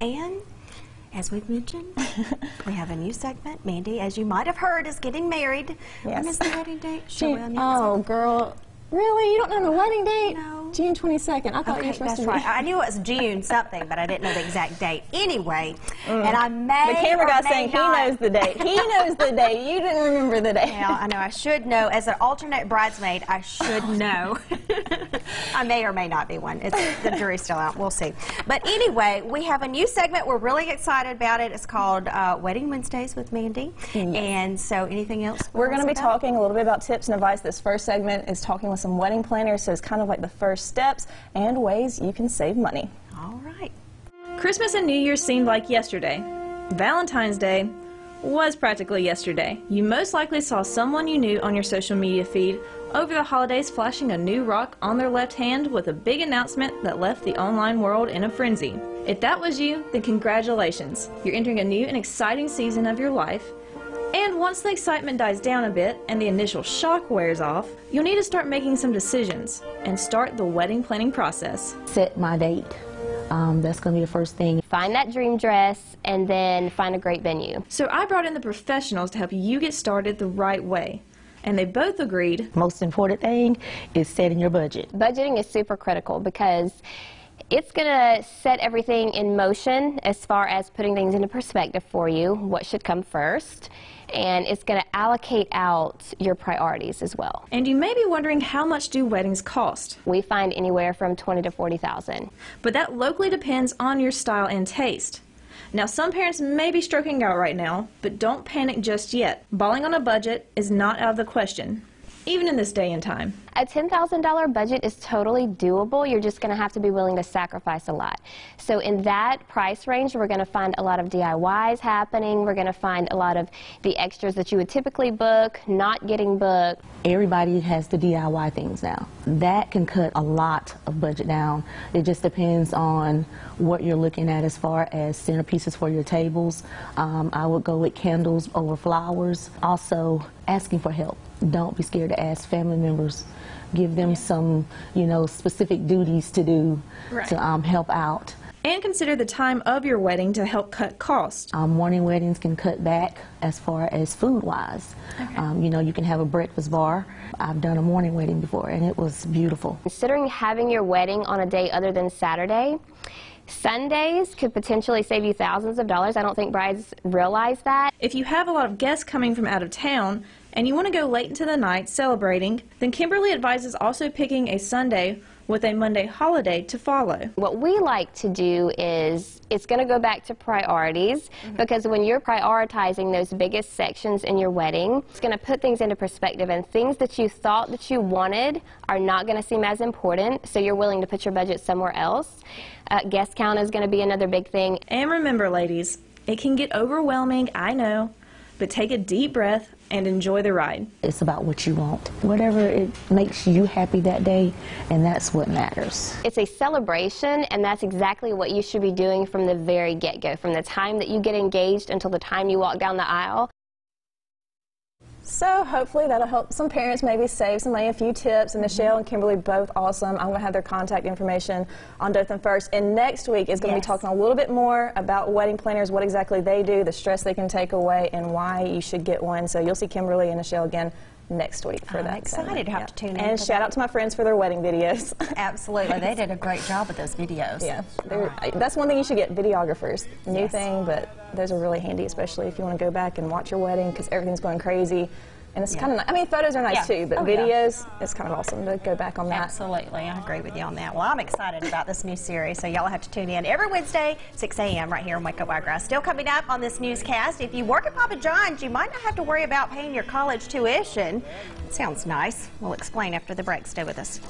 And as we've mentioned, we have a new segment. Mandy, as you might have heard, is getting married. Yes. When is the wedding date? Oh, girl. Really? You don't know the wedding date? No. June 22nd. I thought you were supposed to be. That's right. I knew it was June something, but I didn't know the exact date. Anyway, and I may The camera guy saying not. he knows the date. He knows the date. You didn't remember the date. Well, I know I should know. As an alternate bridesmaid, I should know. I may or may not be one. The jury's still out. We'll see. But anyway, we have a new segment. We're really excited about it. It's called Wedding Wednesdays with Mandy. Yes. And so anything else? We're going to be talking a little bit about tips and advice. This first segment is talking with some wedding planners, so it's kind of like the first steps and ways you can save money. All right. Christmas and New Year's seemed like yesterday. Valentine's Day was practically yesterday. You most likely saw someone you knew on your social media feed over the holidays flashing a new rock on their left hand with a big announcement that left the online world in a frenzy. If that was you, then congratulations. You're entering a new and exciting season of your life. And once the excitement dies down a bit and the initial shock wears off, you'll need to start making some decisions and start the wedding planning process. Set my date. That's going to be the first thing. Find that dream dress and then find a great venue. So I brought in the professionals to help you get started the right way. And they both agreed. Most important thing is setting your budget. Budgeting is super critical because it's going to set everything in motion as far as putting things into perspective for you, what should come first, and it's going to allocate out your priorities as well. And you may be wondering, how much do weddings cost? We find anywhere from $20,000 to $40,000. But that locally depends on your style and taste. Now, some parents may be stroking out right now, but don't panic just yet. Balling on a budget is not out of the question, even in this day and time. A $10,000 budget is totally doable. You're just going to have to be willing to sacrifice a lot. So in that price range, we're going to find a lot of DIYs happening. We're going to find a lot of the extras that you would typically book, not getting booked. Everybody has the DIY things now. That can cut a lot of budget down. It just depends on what you're looking at as far as centerpieces for your tables. I would go with candles over flowers. Also, asking for help. Don't be scared to ask family members. Give them some, specific duties to do to help out. And consider the time of your wedding to help cut costs. Morning weddings can cut back as far as food-wise. Okay. You can have a breakfast bar. I've done a morning wedding before, and it was beautiful. Considering having your wedding on a day other than Saturday, Sundays could potentially save you thousands of dollars. I don't think brides realize that. If you have a lot of guests coming from out of town and you want to go late into the night celebrating, then Kimberly advises also picking a Sunday with a Monday holiday to follow. What we like to do is, it's going to go back to priorities, because when you're prioritizing those biggest sections in your wedding, it's going to put things into perspective, and things that you thought that you wanted are not going to seem as important, so you're willing to put your budget somewhere else. Guest count is going to be another big thing. And remember, ladies, it can get overwhelming, I know, but take a deep breath and enjoy the ride. It's about what you want. Whatever it makes you happy that day, and that's what matters. It's a celebration, and that's exactly what you should be doing from the very get-go, from the time that you get engaged until the time you walk down the aisle. So hopefully that'll help some parents maybe save some money. A few tips, and Michelle and Kimberly both awesome. I'm going to have their contact information on Dothan First. And next week is going to be talking a little bit more about wedding planners, what exactly they do, the stress they can take away, and why you should get one. So you'll see Kimberly and Michelle again next week for that. I'm excited to have to tune in. And shout out to my friends for their wedding videos. Absolutely. They did a great job with those videos. Yeah. That's one thing you should get, videographers. New thing, but those are really handy, especially if you want to go back and watch your wedding because everything's going crazy. And it's kind of nice. I mean, photos are nice too, but videos, it's kind of awesome to go back on that. Absolutely. I agree with you on that. Well, I'm excited about this new series, so y'all have to tune in every Wednesday, 6 a.m. right here on Wake Up Wiregrass. Still coming up on this newscast, if you work at Papa John's, you might not have to worry about paying your college tuition. Sounds nice. We'll explain after the break. Stay with us.